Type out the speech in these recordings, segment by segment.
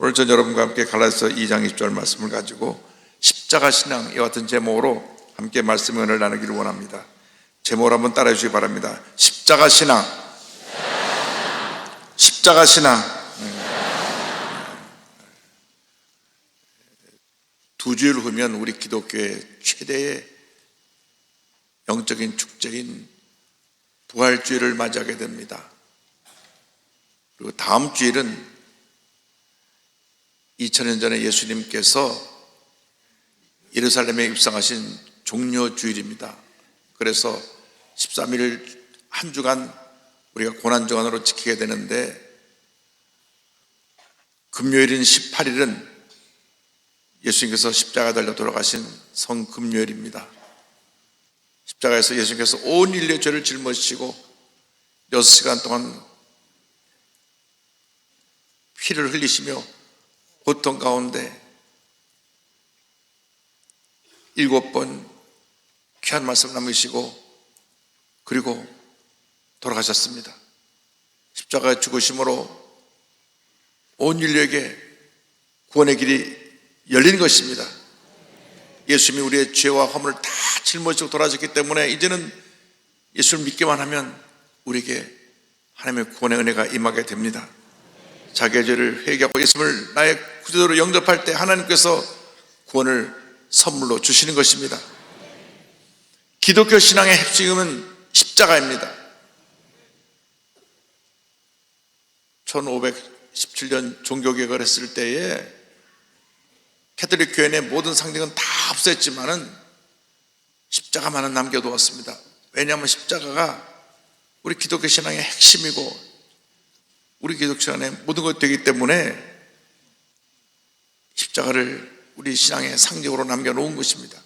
오늘 전 여러분과 함께 갈라디아서 2장 20절 말씀을 가지고 십자가 신앙 이와 같은 제목으로 함께 말씀의 은혜를 나누기를 원합니다. 제목을 한번 따라해 주시기 바랍니다. 십자가 신앙. 십자가 신앙. 두 주일 후면 우리 기독교의 최대의 영적인 축제인 부활주일을 맞이하게 됩니다. 그리고 다음 주일은 2000년 전에 예수님께서 예루살렘에 입성하신 종료주일입니다. 그래서 13일 한 주간 우리가 고난주간으로 지키게 되는데, 금요일인 18일은 예수님께서 십자가 달려 돌아가신 성금요일입니다. 십자가에서 예수님께서 온 인류의 죄를 짊어지시고 6시간 동안 피를 흘리시며 고통 가운데 7번 귀한 말씀 남기시고 그리고 돌아가셨습니다. 십자가의 죽으심으로 온 인류에게 구원의 길이 열린 것입니다. 예수님이 우리의 죄와 허물을 다 짊어지고 돌아가셨기 때문에 이제는 예수를 믿기만 하면 우리에게 하나님의 구원의 은혜가 임하게 됩니다. 자기의 죄를 회개하고 예수님을 나의 구주로 영접할 때 하나님께서 구원을 선물로 주시는 것입니다. 기독교 신앙의 핵심은 십자가입니다. 1517년 종교개혁을 했을 때에 캐톨릭 교회의 모든 상징은 다 없앴지만은 십자가만은 남겨두었습니다. 왜냐하면 십자가가 우리 기독교 신앙의 핵심이고 우리 기독교 신앙의 모든 것이 되기 때문에 십자가를 우리 신앙의 상징으로 남겨놓은 것입니다.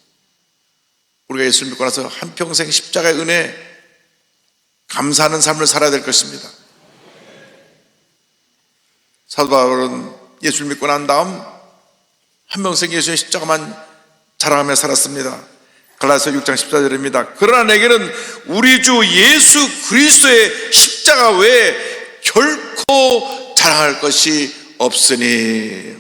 우리가 예수를 믿고 나서 한평생 십자가의 은혜에 감사하는 삶을 살아야 될 것입니다. 사도 바울은 예수를 믿고 난 다음 한평생 예수의 십자가만 자랑하며 살았습니다. 갈라디아서 6장 14절입니다. 그러나 내게는 우리 주 예수 그리스도의 십자가 외에 결코 자랑할 것이 없으니,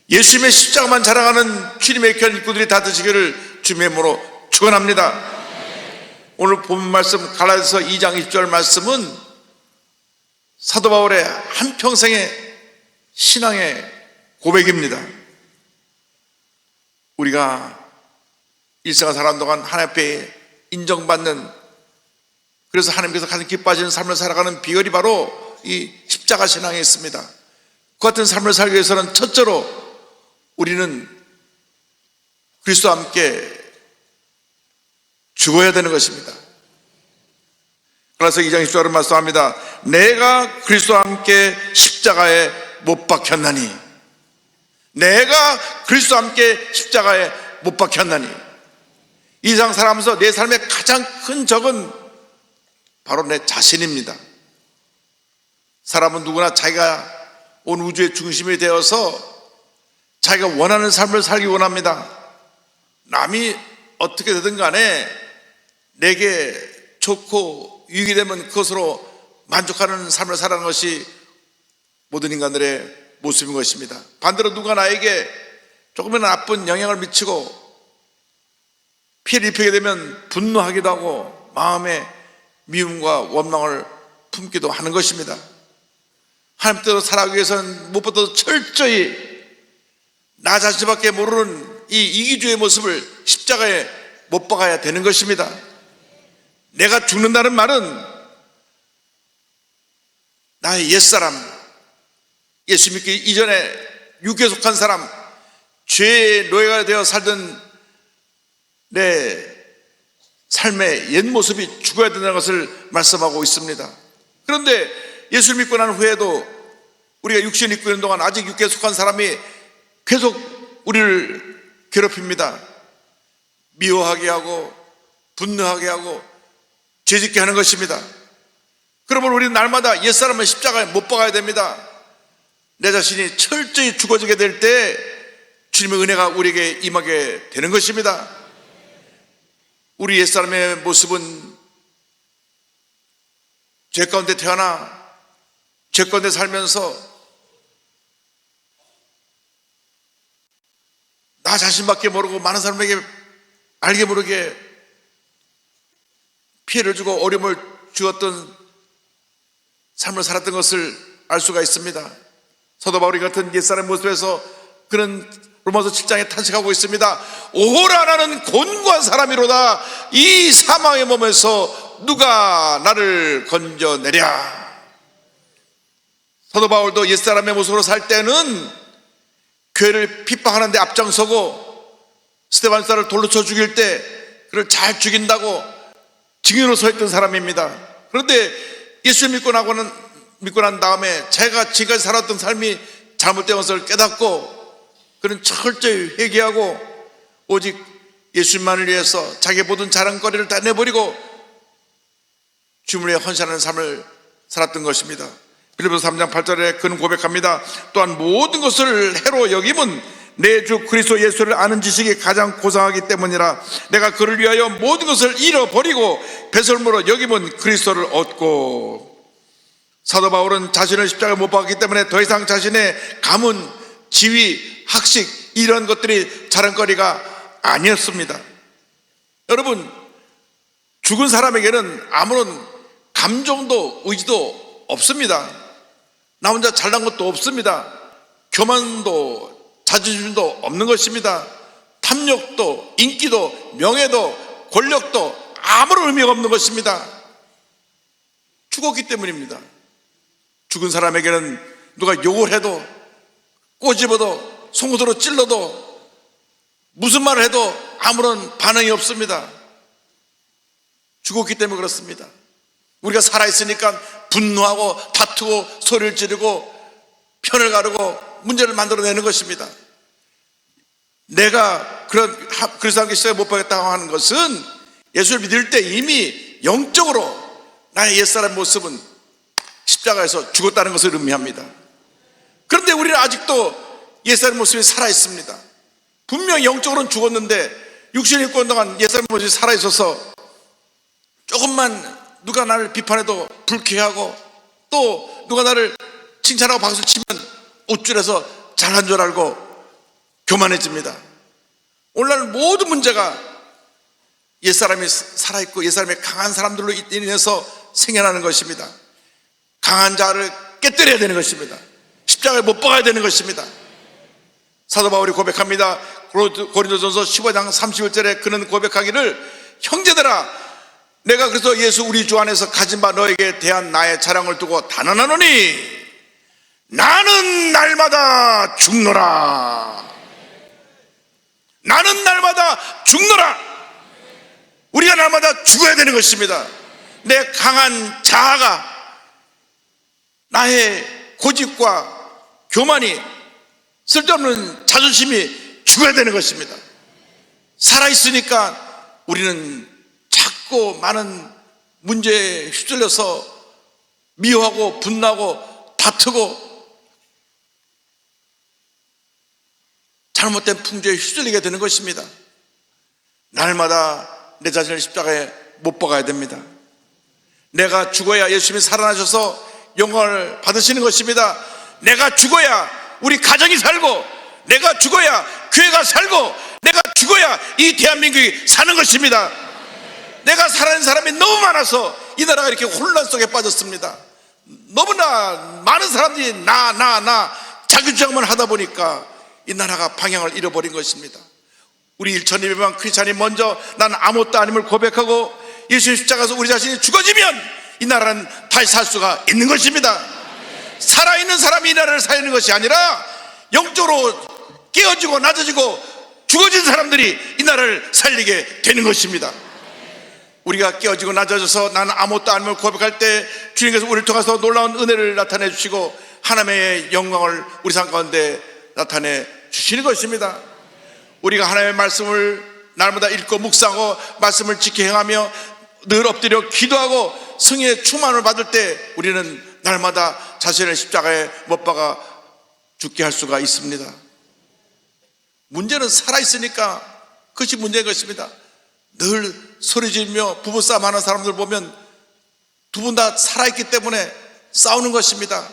예수님의 십자가만 자랑하는 주님의 귀한 일꾼들이 다 되시기를 주님의 이름으로 축원합니다. 오늘 본 말씀 갈라디아서 2장 20절 말씀은 사도 바울의 한평생의 신앙의 고백입니다. 우리가 일생을 살아가는 동안 하나님 앞에 인정받는, 그래서 하나님께서 가장 기뻐하시는 삶을 살아가는 비결이 바로 이 십자가 신앙에 있습니다. 그 같은 삶을 살기 위해서는 첫째로 우리는 그리스도와 함께 죽어야 되는 것입니다. 그래서 2장 10절을 말씀합니다. 내가 그리스도와 함께 십자가에 못 박혔나니, 내가 그리스도와 함께 십자가에 못 박혔나니. 이 세상 살아가면서 내 삶의 가장 큰 적은 바로 내 자신입니다. 사람은 누구나 자기가 온 우주의 중심이 되어서 자기가 원하는 삶을 살기 원합니다. 남이 어떻게 되든 간에 내게 좋고 유익이 되면 그것으로 만족하는 삶을 살아가는 것이 모든 인간들의 모습인 것입니다. 반대로 누가 나에게 조금이나 나쁜 영향을 미치고 피해를 입히게 되면 분노하기도 하고 마음에 미움과 원망을 품기도 하는 것입니다. 하나님 뜻대로 살아가기 위해서는 무엇보다도 철저히 나 자신밖에 모르는 이 이기주의 모습을 십자가에 못 박아야 되는 것입니다. 내가 죽는다는 말은 나의 옛사람, 예수 믿기 이전에 육에 속한 사람, 죄의 노예가 되어 살던 내 삶의 옛 모습이 죽어야 된다는 것을 말씀하고 있습니다. 그런데 예수를 믿고 난 후에도 우리가 육신을 입고 있는 동안 아직 육에 속한 사람이 계속 우리를 괴롭힙니다. 미워하게 하고 분노하게 하고 죄짓게 하는 것입니다. 그러면 우리는 날마다 옛사람을 십자가에 못 박아야 됩니다. 내 자신이 철저히 죽어지게 될 때 주님의 은혜가 우리에게 임하게 되는 것입니다. 우리 옛사람의 모습은 죄 가운데 태어나 죄 가운데 살면서 나 자신밖에 모르고 많은 사람에게 알게 모르게 피해를 주고 어려움을 주었던 삶을 살았던 것을 알 수가 있습니다. 사도 바울이 같은 옛사람의 모습에서 그는 로마서 7장에 탄식하고 있습니다. 오호라, 나는 곤고한 사람이로다. 이 사망의 몸에서 누가 나를 건져내랴. 사도 바울도 옛사람의 모습으로 살 때는 교회를 핍박하는 데 앞장서고 스데반사를 돌로 쳐 죽일 때 그를 잘 죽인다고 증인으로 서 있던 사람입니다. 그런데 예수를 믿고 난 다음에 제가 지금까지 살았던 삶이 잘못된 것을 깨닫고 그는 철저히 회개하고 오직 예수님만을 위해서 자기 모든 자랑거리를 다 내버리고 주님을 위해 헌신하는 삶을 살았던 것입니다. 빌립보서 3장 8절에 그는 고백합니다. 또한 모든 것을 해로 여김은 내 주 그리스도 예수를 아는 지식이 가장 고상하기 때문이라. 내가 그를 위하여 모든 것을 잃어버리고 배설물로 여김은 그리스도를 얻고. 사도 바울은 자신을 십자가에 못 박았기 때문에 더 이상 자신의 가문, 지위, 학식 이런 것들이 자랑거리가 아니었습니다. 여러분, 죽은 사람에게는 아무런 감정도 의지도 없습니다. 나 혼자 잘난 것도 없습니다. 교만도 자존심도 없는 것입니다. 탐욕도 인기도 명예도 권력도 아무런 의미가 없는 것입니다. 죽었기 때문입니다. 죽은 사람에게는 누가 욕을 해도 꼬집어도 송곳으로 찔러도 무슨 말을 해도 아무런 반응이 없습니다. 죽었기 때문에 그렇습니다. 우리가 살아있으니까 분노하고 다투고 소리를 지르고 편을 가르고 문제를 만들어내는 것입니다. 내가 그런 그리스도께 십자가에 못 박겠다고 하는 것은 예수를 믿을 때 이미 영적으로 나의 옛사람 모습은 십자가에서 죽었다는 것을 의미합니다. 그런데 우리는 아직도 옛사람 모습이 살아있습니다. 분명히 영적으로는 죽었는데 육신을 입고 동안 옛사람 모습이 살아있어서 조금만 누가 나를 비판해도 불쾌하고 또 누가 나를 칭찬하고 박수 치면 우쭐해서 잘한 줄 알고 교만해집니다. 오늘날 모든 문제가 옛사람이 살아있고 옛사람이 강한 사람들로 인해서 생겨나는 것입니다. 강한 자를 깨뜨려야 되는 것입니다. 십자가에 못 박아야 되는 것입니다. 사도 바울이 고백합니다. 고린도전서 15장 31절에 그는 고백하기를 형제들아, 내가 그래서 예수 우리 주 안에서 가진 바 너에게 대한 나의 자랑을 두고 단언하노니 나는 날마다 죽노라. 나는 날마다 죽노라. 우리가 날마다 죽어야 되는 것입니다. 내 강한 자아가, 나의 고집과 교만이, 쓸데없는 자존심이 죽어야 되는 것입니다. 살아있으니까 우리는 자꾸 많은 문제에 휩쓸려서 미워하고 분노하고 다투고 잘못된 풍조에 휩쓸리게 되는 것입니다. 날마다 내 자신을 십자가에 못 박아야 됩니다. 내가 죽어야 예수님이 살아나셔서 영광을 받으시는 것입니다. 내가 죽어야 우리 가정이 살고, 내가 죽어야 교회가 살고, 내가 죽어야 이 대한민국이 사는 것입니다. 내가 살아있는 사람이 너무 많아서 이 나라가 이렇게 혼란 속에 빠졌습니다. 너무나 많은 사람들이 나 자기 주장만 하다 보니까 이 나라가 방향을 잃어버린 것입니다. 우리 1200만 크리스찬이 먼저 난 아무것도 아님을 고백하고 예수님 십자가에서 우리 자신이 죽어지면 이 나라는 다시 살 수가 있는 것입니다. 살아있는 사람이 이 나라를 살리는 것이 아니라 영적으로 깨어지고 낮아지고 죽어진 사람들이 이 나라를 살리게 되는 것입니다. 우리가 깨어지고 낮아져서 나는 아무것도 아님을 고백할 때 주님께서 우리를 통해서 놀라운 은혜를 나타내 주시고 하나님의 영광을 우리 삶 가운데 나타내 주시는 것입니다. 우리가 하나님의 말씀을 날마다 읽고 묵상하고 말씀을 지켜 행하며 늘 엎드려 기도하고 성령의 충만을 받을 때 우리는 날마다 자신을 십자가에 못 박아 죽게 할 수가 있습니다. 문제는 살아있으니까 그것이 문제인 것입니다. 늘 소리 지르며 부부싸움 하는 사람들 보면 두 분 다 살아있기 때문에 싸우는 것입니다.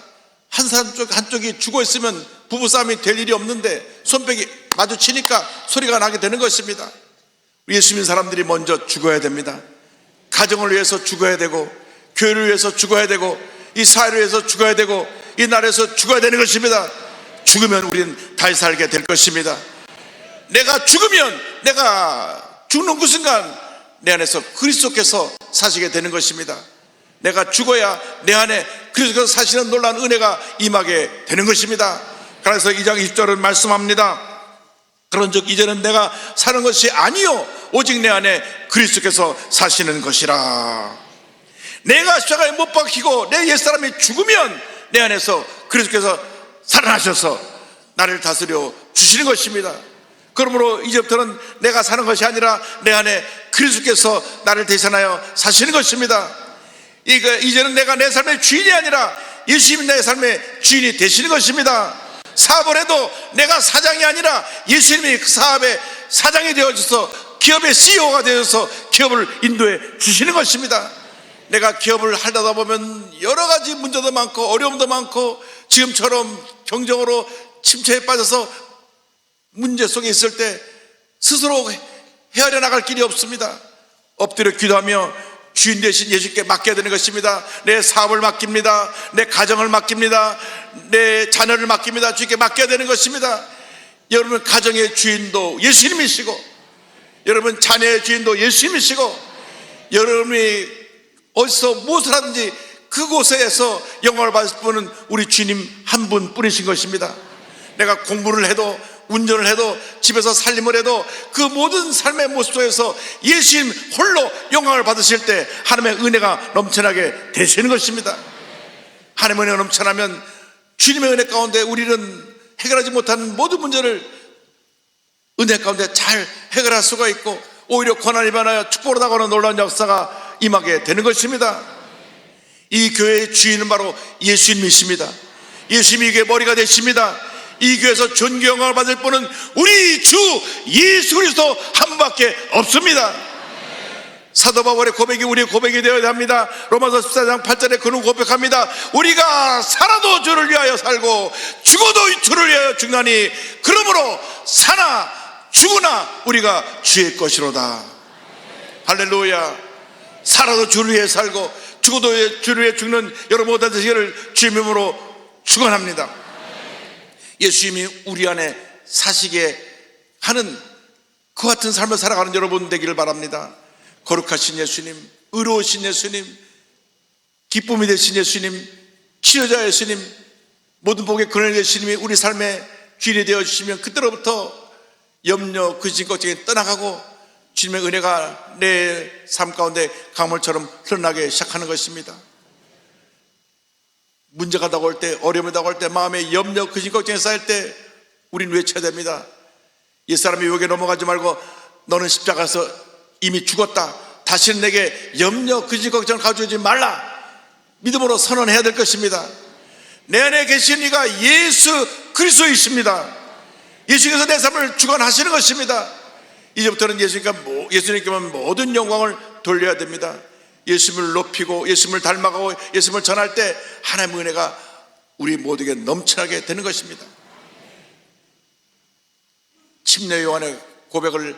한쪽이 죽어 있으면 부부싸움이 될 일이 없는데 손뼉이 마주치니까 소리가 나게 되는 것입니다. 예수 믿는 사람들이 먼저 죽어야 됩니다. 가정을 위해서 죽어야 되고, 교회를 위해서 죽어야 되고, 이 사회를 위해서 죽어야 되고, 이 나라에서 죽어야 되는 것입니다. 죽으면 우리는 다시 살게 될 것입니다. 내가 죽으면, 내가 죽는 그 순간 내 안에서 그리스도께서 사시게 되는 것입니다. 내가 죽어야 내 안에 그리스도께서 사시는 놀라운 은혜가 임하게 되는 것입니다. 그래서 2장 20절은 말씀합니다. 그런즉 이제는 내가 사는 것이 아니요 오직 내 안에 그리스도께서 사시는 것이라. 내가 십자가에 못 박히고 내 옛사람이 죽으면 내 안에서 그리스도께서 살아나셔서 나를 다스려 주시는 것입니다. 그러므로 이제부터는 내가 사는 것이 아니라 내 안에 그리스도께서 나를 대신하여 사시는 것입니다. 이제는 내가 내 삶의 주인이 아니라 예수님이 내 삶의 주인이 되시는 것입니다. 사업을 해도 내가 사장이 아니라 예수님이 그 사업의 사장이 되어줘서 기업의 CEO가 되어서 기업을 인도해 주시는 것입니다. 내가 기업을 하다 보면 여러 가지 문제도 많고 어려움도 많고 지금처럼 경정으로 침체에 빠져서 문제 속에 있을 때 스스로 헤아려 나갈 길이 없습니다. 엎드려 기도하며 주인 되신 예수께 맡겨야 되는 것입니다. 내 사업을 맡깁니다. 내 가정을 맡깁니다. 내 자녀를 맡깁니다. 주님께 맡겨야 되는 것입니다. 여러분 가정의 주인도 예수님이시고, 여러분 자녀의 주인도 예수님이시고, 여러분이 어디서 무엇을 하든지 그곳에서 영광을 받을 분은 우리 주님 한 분 뿐이신 것입니다. 내가 공부를 해도 운전을 해도 집에서 살림을 해도 그 모든 삶의 모습 속에서 예수님 홀로 영광을 받으실 때 하나님의 은혜가 넘쳐나게 되시는 것입니다. 하나님의 은혜가 넘쳐나면 주님의 은혜 가운데 우리는 해결하지 못한 모든 문제를 은혜 가운데 잘 해결할 수가 있고, 오히려 고난이 변하여 축복으로 다가오는 놀라운 역사가 임하게 되는 것입니다. 이 교회의 주인은 바로 예수님이십니다. 예수님이 이게 머리가 되십니다. 이 교회에서 존귀 영광을 받을 분은 우리 주 예수 그리스도 한 분밖에 없습니다. 사도 바울의 고백이 우리의 고백이 되어야 합니다. 로마서 14장 8절에 그는 고백합니다. 우리가 살아도 주를 위하여 살고 죽어도 주를 위하여 죽나니 그러므로 사나 죽으나 우리가 주의 것이로다. 할렐루야. 살아도 주를 위해 살고 죽어도 주를 위해 죽는 여러분 모든 되시기를 주의 이름으로 축원합니다. 예수님이 우리 안에 사시게 하는 그 같은 삶을 살아가는 여러분 되기를 바랍니다. 거룩하신 예수님, 의로우신 예수님, 기쁨이 되신 예수님, 치료자 예수님, 모든 복의 근원의 예수님이 우리 삶의 주인이 되어주시면 그때로부터 염려, 근심, 걱정이 떠나가고 주님의 은혜가 내 삶 가운데 강물처럼 흘러나게 시작하는 것입니다. 문제가 다가올 때, 어려움이 다가올 때, 마음에 염려, 근심, 걱정이 쌓일 때 우리는 외쳐야 됩니다. 옛사람이 유혹에 넘어가지 말고 너는 십자가에서 이미 죽었다. 다시는 내게 염려, 근심, 걱정을 가져오지 말라. 믿음으로 선언해야 될 것입니다. 내 안에 계신 이가 예수 그리스도이십니다. 예수님께서 내 삶을 주관하시는 것입니다. 이제부터는 예수님께만 모든 영광을 돌려야 됩니다. 예수님을 높이고 예수님을 닮아가고 예수님을 전할 때 하나님의 은혜가 우리 모두에게 넘쳐나게 되는 것입니다. 침례 요한의 고백을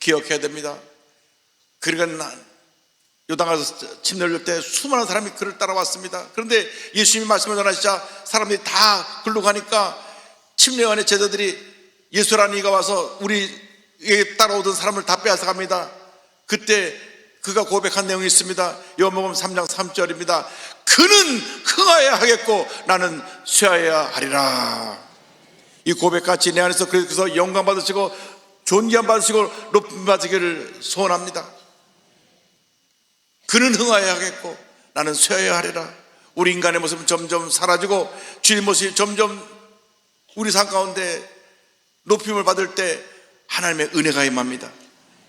기억해야 됩니다. 그러니까 요단 가서 침례를 줄 때 수많은 사람이 그를 따라왔습니다. 그런데 예수님이 말씀을 전하시자 사람들이 다 글로 가니까 침례 요한의 제자들이 예수라는 이가 와서 우리에게 따라오던 사람을 다 빼앗아 갑니다. 그때 그가 고백한 내용이 있습니다. 요한복음 3장 3절입니다. 그는 흥하여야 하겠고 나는 쇠하여야 하리라. 이 고백같이 내 안에서 그래서 영광 받으시고 존귀함 받으시고 높임 받으시기를 소원합니다. 그는 흥하여야 하겠고 나는 쇠하여야 하리라. 우리 인간의 모습은 점점 사라지고 주의 모습이 점점 우리 삶 가운데 높임을 받을 때 하나님의 은혜가 임합니다.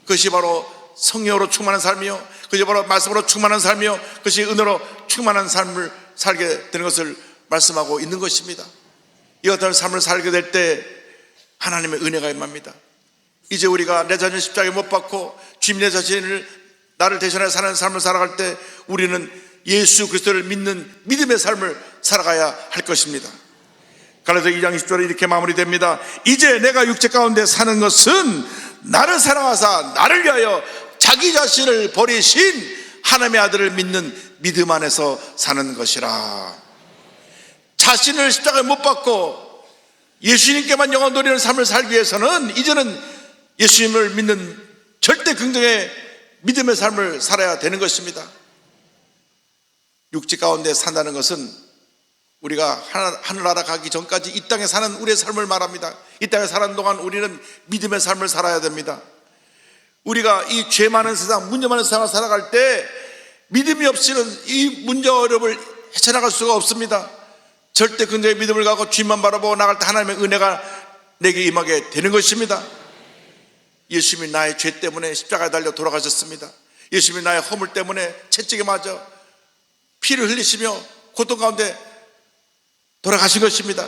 그것이 바로 성령으로 충만한 삶이요, 그것이 바로 말씀으로 충만한 삶이요, 그것이 은혜로 충만한 삶을 살게 되는 것을 말씀하고 있는 것입니다. 이 같은 삶을 살게 될 때 하나님의 은혜가 임합니다. 이제 우리가 내 자신을 십자가에 못 박고 주님 내 자신을 나를 대신하여 사는 삶을 살아갈 때 우리는 예수 그리스도를 믿는 믿음의 삶을 살아가야 할 것입니다. 갈라디아서 2장 20절에 이렇게 마무리됩니다. 이제 내가 육체 가운데 사는 것은 나를 사랑하사 나를 위하여 자기 자신을 버리신 하나님의 아들을 믿는 믿음 안에서 사는 것이라. 자신을 십자가에 못 박고 예수님께만 영원 누리는 삶을 살기 위해서는 이제는 예수님을 믿는 절대 긍정의 믿음의 삶을 살아야 되는 것입니다. 육체 가운데 산다는 것은 우리가 하늘나라 가기 전까지 이 땅에 사는 우리의 삶을 말합니다. 이 땅에 사는 동안 우리는 믿음의 삶을 살아야 됩니다. 우리가 이 죄 많은 세상, 문제 많은 세상을 살아갈 때 믿음이 없이는 이 문제 어려움을 헤쳐나갈 수가 없습니다. 절대 긍정의 믿음을 갖고 주님만 바라보고 나갈 때 하나님의 은혜가 내게 임하게 되는 것입니다. 예수님이 나의 죄 때문에 십자가에 달려 돌아가셨습니다. 예수님이 나의 허물 때문에 채찍에 맞아 피를 흘리시며 고통 가운데 돌아가신 것입니다.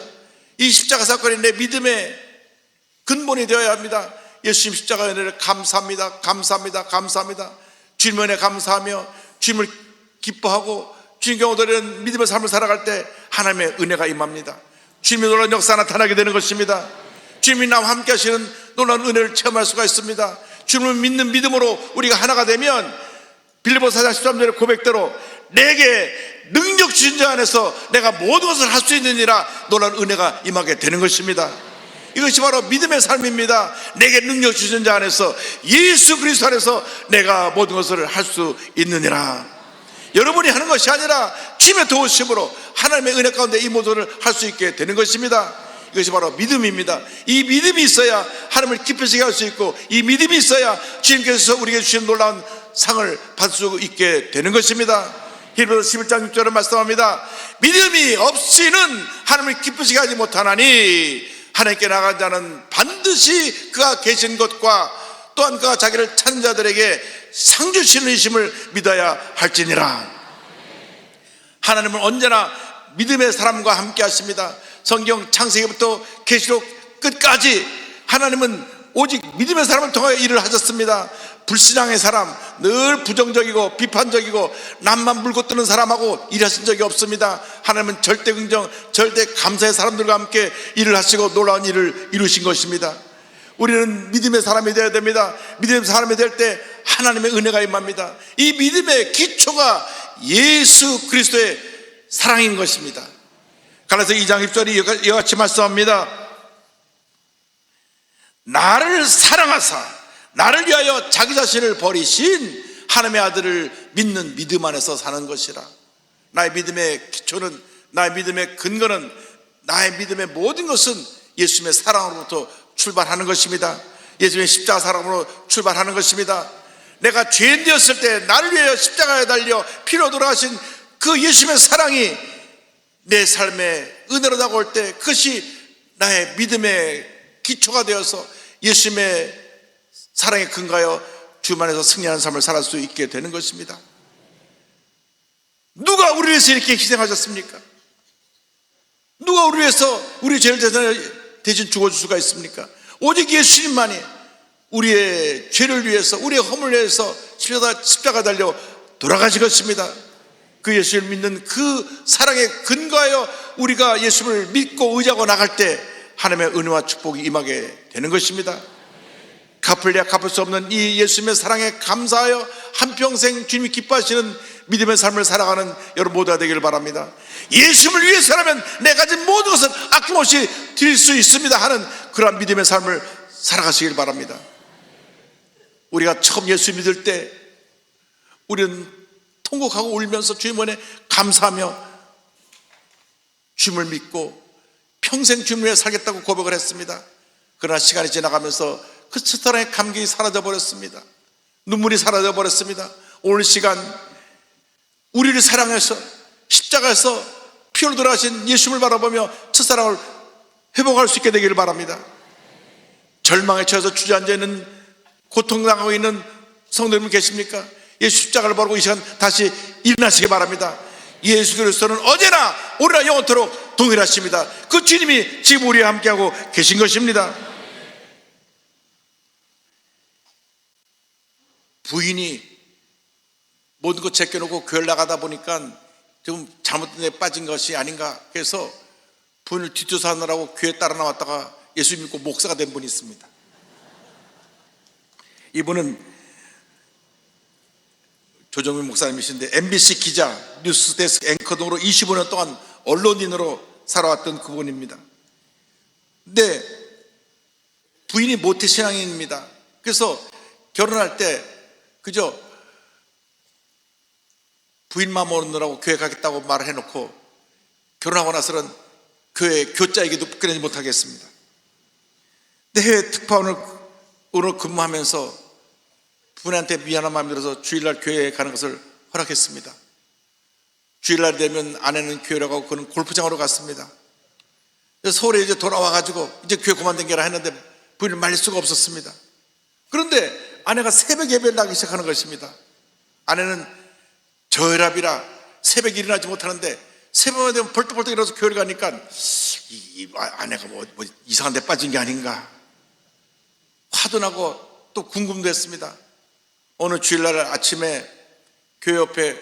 이 십자가 사건이 내 믿음의 근본이 되어야 합니다. 예수님 십자가의 은혜를 감사합니다. 감사합니다. 감사합니다. 주님의 은혜 감사하며 주님을 기뻐하고 주님 경우 드리는 믿음의 삶을 살아갈 때 하나님의 은혜가 임합니다. 주님의 놀라운 역사가 나타나게 되는 것입니다. 주님이 나와 함께 하시는 놀라운 은혜를 체험할 수가 있습니다. 주님을 믿는 믿음으로 우리가 하나가 되면 빌립보서 4장 13절의 고백대로 내게 능력 주신 자 안에서 내가 모든 것을 할 수 있느니라 놀라운 은혜가 임하게 되는 것입니다. 이것이 바로 믿음의 삶입니다. 내게 능력 주신 자 안에서 예수 그리스도 안에서 내가 모든 것을 할 수 있느니라. 여러분이 하는 것이 아니라 주님의 도우심으로 하나님의 은혜 가운데 이 모든 것을 할 수 있게 되는 것입니다. 이것이 바로 믿음입니다. 이 믿음이 있어야 하나님을 기쁘시게 할 수 있고, 이 믿음이 있어야 주님께서 우리에게 주신 놀라운 상을 받을 수 있게 되는 것입니다. 히브리서 11장 6절을 말씀합니다. 믿음이 없이는 하나님을 기쁘시게 하지 못하나니 하나님께 나간 자는 반드시 그가 계신 것과 또한 그가 자기를 찾는 자들에게 상 주시는 이심을 믿어야 할지니라. 하나님은 언제나 믿음의 사람과 함께 하십니다. 성경 창세기부터 계시록 끝까지 하나님은 오직 믿음의 사람을 통하여 일을 하셨습니다. 불신앙의 사람, 늘 부정적이고 비판적이고 남만 물고 뜨는 사람하고 일하신 적이 없습니다. 하나님은 절대 긍정, 절대 감사의 사람들과 함께 일을 하시고 놀라운 일을 이루신 것입니다. 우리는 믿음의 사람이 되어야 됩니다. 믿음의 사람이 될 때 하나님의 은혜가 임합니다. 이 믿음의 기초가 예수 그리스도의 사랑인 것입니다. 갈라디아서 2장 1절이 이와 같이 말씀합니다. 나를 사랑하사 나를 위하여 자기 자신을 버리신 하나님의 아들을 믿는 믿음 안에서 사는 것이라. 나의 믿음의 기초는, 나의 믿음의 근거는, 나의 믿음의 모든 것은 예수님의 사랑으로부터 출발하는 것입니다. 예수님의 십자가 사랑으로 출발하는 것입니다. 내가 죄인 되었을 때 나를 위하여 십자가에 달려 피로 돌아가신 그 예수님의 사랑이 내 삶에 은혜로 다가올 때 그것이 나의 믿음의 기초가 되어서 예수님의 사랑에 근거하여 주님 안에서 승리하는 삶을 살 수 있게 되는 것입니다. 누가 우리 위해서 이렇게 희생하셨습니까? 누가 우리 위해서 우리 죄를 대신 죽어줄 수가 있습니까? 오직 예수님만이 우리의 죄를 위해서, 우리의 허물을 위해서 십자가 달려 돌아가신 것입니다. 그 예수를 믿는 그 사랑에 근거하여 우리가 예수를 믿고 의지하고 나갈 때 하나님의 은혜와 축복이 임하게 되는 것입니다. 갚을래야 갚을 수 없는 이 예수님의 사랑에 감사하여 한평생 주님이 기뻐하시는 믿음의 삶을 살아가는 여러분 모두가 되기를 바랍니다. 예수님을 위해서라면 내가 가진 모든 것을 아낌없이 드릴 수 있습니다 하는 그러한 믿음의 삶을 살아가시길 바랍니다. 우리가 처음 예수 믿을 때 우리는 통곡하고 울면서 주님 은혜 감사하며 주님을 믿고 평생 주님을 위해 살겠다고 고백을 했습니다. 그러나 시간이 지나가면서 그 첫사랑의 감격이 사라져 버렸습니다. 눈물이 사라져 버렸습니다. 오늘 시간 우리를 사랑해서 십자가에서 피로 돌아가신 예수님을 바라보며 첫사랑을 회복할 수 있게 되기를 바랍니다. 절망에 처해서 주저앉아 있는, 고통당하고 있는 성도님은 계십니까? 예수 십자가를 바라보고 이 시간 다시 일어나시기 바랍니다. 예수 그리스도는 언제나 오늘나 영원토록 동일하십니다. 그 주님이 지금 우리와 함께하고 계신 것입니다. 부인이 모든 것 제껴놓고 교회를 나가다 보니까 좀 잘못된 데 빠진 것이 아닌가 해서 부인을 뒷조사하느라고 교회 따라 나왔다가 예수 믿고 목사가 된 분이 있습니다. 이분은 조정민 목사님이신데 MBC 기자, 뉴스데스크 앵커 등으로 25년 동안 언론인으로 살아왔던 그분입니다. 근데 부인이 모태신앙인입니다. 그래서 결혼할 때 그저 부인만 모르느라고 교회 가겠다고 말을 해놓고 결혼하고 나서는 교회 교자에게도 부끄러지 못하겠습니다. 근데 해외 특파원으로 근무하면서 부인한테 미안한 마음이 들어서 주일날 교회에 가는 것을 허락했습니다. 주일날 되면 아내는 교회로 가고 그는 골프장으로 갔습니다. 그래서 서울에 이제 돌아와가지고 이제 교회 그만당겨라 했는데 부인을 말릴 수가 없었습니다. 그런데 아내가 새벽 예배를 나기 시작하는 것입니다. 아내는 저혈압이라 새벽 일어나지 못하는데 새벽에 되면 벌떡벌떡 일어나서 교회를 가니까 아내가 뭐 이상한 데 빠진 게 아닌가 화도 나고 또 궁금도 했습니다. 어느 주일날 아침에 교회 옆에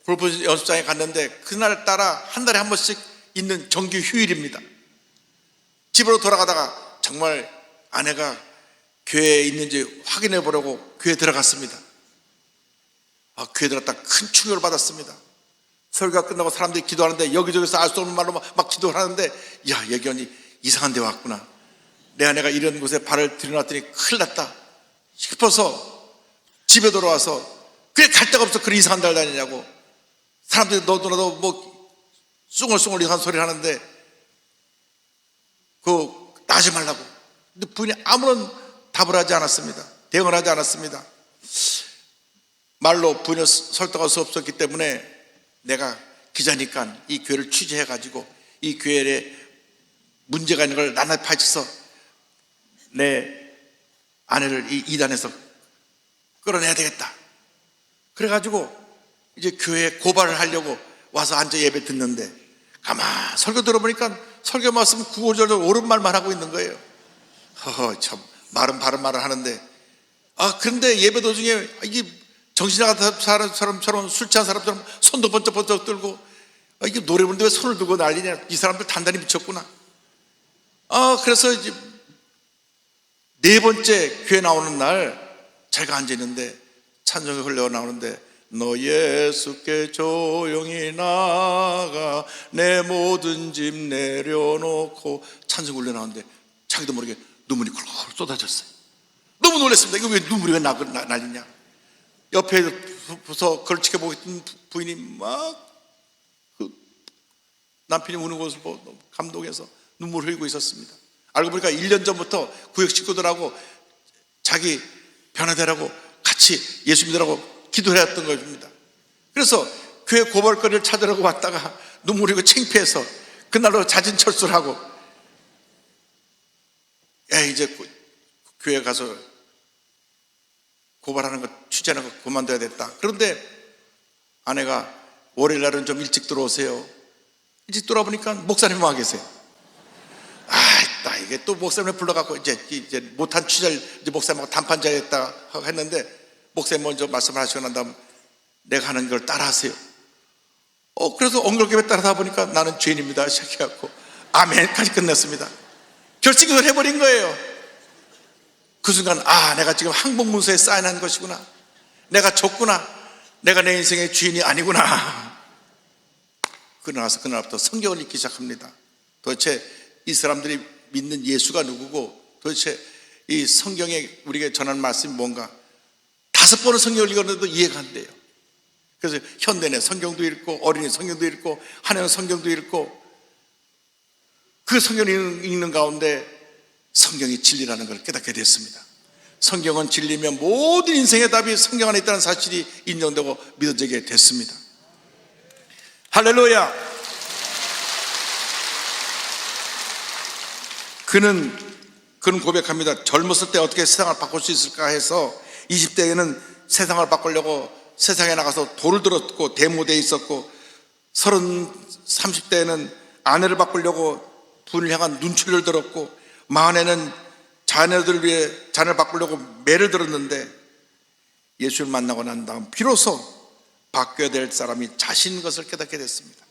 골프 연습장에 갔는데 그날따라 한 달에 한 번씩 있는 정규 휴일입니다. 집으로 돌아가다가 정말 아내가 교회에 있는지 확인해 보려고 교회에 들어갔습니다. 교회에 들어갔다 큰 충격을 받았습니다. 설교가 끝나고 사람들이 기도하는데 여기저기서 알 수 없는 말로 막 기도를 하는데 야, 여기 이상한 데 왔구나. 내 아내가 이런 곳에 발을 들여놨더니 큰일 났다 싶어서 집에 돌아와서 그래 갈 데가 없어 그런 이상한 데를 다니냐고 사람들이 너도 뭐 숭얼숭얼 이상한 소리를 하는데 그거 나지 말라고. 근데 부인이 아무런 답을 하지 않았습니다. 대응을 하지 않았습니다. 말로 부인을 설득할 수 없었기 때문에 내가 기자니까 이 교회를 취재해가지고 이 교회에 문제가 있는 걸 나날이 파헤쳐서 내 아내를 이 이단에서 끌어내야 되겠다. 그래가지고 이제 교회에 고발을 하려고 와서 앉아 예배 듣는데 가만 설교 들어보니까 설교 말씀 구구절절 옳은 말만 하고 있는 거예요. 참 말은 바른 말을 하는데 그런데 예배 도중에 이게 정신 나간 사람처럼 술 취한 사람처럼 손도 번쩍번쩍 들고 이게 노래 부르는데 왜 손을 들고 난리냐. 이 사람들 단단히 미쳤구나. 그래서 이제 네 번째 교회 나오는 날 제가 앉아있는데 찬송이 흘러나오는데 너 예수께 조용히 나가 내 모든 짐 내려놓고 찬송이 흘러나오는데 자기도 모르게 눈물이 굴굴 쏟아졌어요. 너무 놀랐습니다. 이거 왜 눈물이 왜 날리냐. 옆에서 그걸 지켜보고 있던 부인이 막 남편이 우는 것을 보고 감동해서 눈물 흘리고 있었습니다. 알고 보니까 1년 전부터 구역 식구들하고 자기 변화되라고 같이 예수 믿으라고 기도를 했던 것입니다. 그래서 교회 고발거리를 찾으려고 왔다가 눈물 흘리고 창피해서 그날로 자진 철수를 하고 이제 교회 가서 고발하는 거 취재하는 거 그만둬야 됐다. 그런데 아내가 월요일 날은 좀 일찍 들어오세요. 일찍 들어보니까 목사님 와 계세요. 나 이게 또 목사님 불러갖고 이제 못한 취재를 이제 목사님하고 담판자였다 했는데 목사님 먼저 말씀을 하시고 난 다음 내가 하는 걸 따라하세요. 그래서 엉겁게 따라하다 보니까 나는 죄인입니다 시작해갖고 아멘까지 끝냈습니다. 결정을 해버린 거예요. 그 순간 내가 지금 항복문서에 사인한 것이구나. 내가 졌구나. 내가 내 인생의 주인이 아니구나. 그러나서 그날부터 성경을 읽기 시작합니다. 도대체 이 사람들이 믿는 예수가 누구고 도대체 이 성경에 우리에게 전하는 말씀이 뭔가 5번을 성경을 읽었는데도 이해가 안 돼요. 그래서 현대는 성경도 읽고 어린이 성경도 읽고 한해는 성경도 읽고 그 성경을 읽는 가운데 성경이 진리라는 걸 깨닫게 됐습니다. 성경은 진리면 모든 인생의 답이 성경 안에 있다는 사실이 인정되고 믿어지게 됐습니다. 할렐루야. 그는 고백합니다. 젊었을 때 어떻게 세상을 바꿀 수 있을까 해서 20대에는 세상을 바꾸려고 세상에 나가서 돌을 들었고 데모대에 있었고 30대에는 아내를 바꾸려고 부인을 향한 눈초리를 들었고 40에는 자녀들을 위해 자녀를 바꾸려고 매를 들었는데 예수를 만나고 난 다음 비로소 바뀌어야 될 사람이 자신인 것을 깨닫게 됐습니다.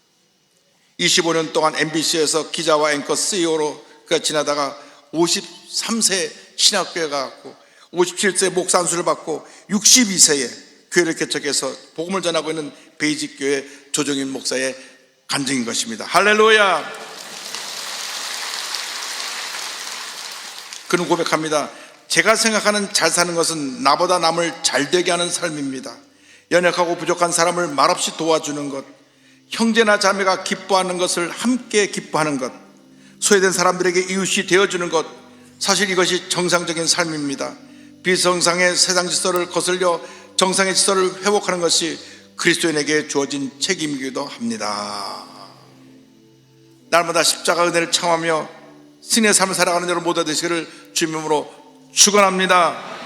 25년 동안 MBC에서 기자와 앵커 CEO로 그가 지나다가 53세 신학교에 가고 57세 목사 안수를 받고 62세에 교회를 개척해서 복음을 전하고 있는 베이직 교회 조정인 목사의 간증인 것입니다. 할렐루야. 그는 고백합니다. 제가 생각하는 잘 사는 것은 나보다 남을 잘 되게 하는 삶입니다. 연약하고 부족한 사람을 말없이 도와주는 것, 형제나 자매가 기뻐하는 것을 함께 기뻐하는 것, 소외된 사람들에게 이웃이 되어주는 것, 사실 이것이 정상적인 삶입니다. 비정상의 세상 질서를 거슬려 정상의 질서를 회복하는 것이 그리스도인에게 주어진 책임이기도 합니다. 날마다 십자가 은혜를 청하며 신의 삶을 살아가는 여러분 모두 되시기를 주님으로 축원합니다.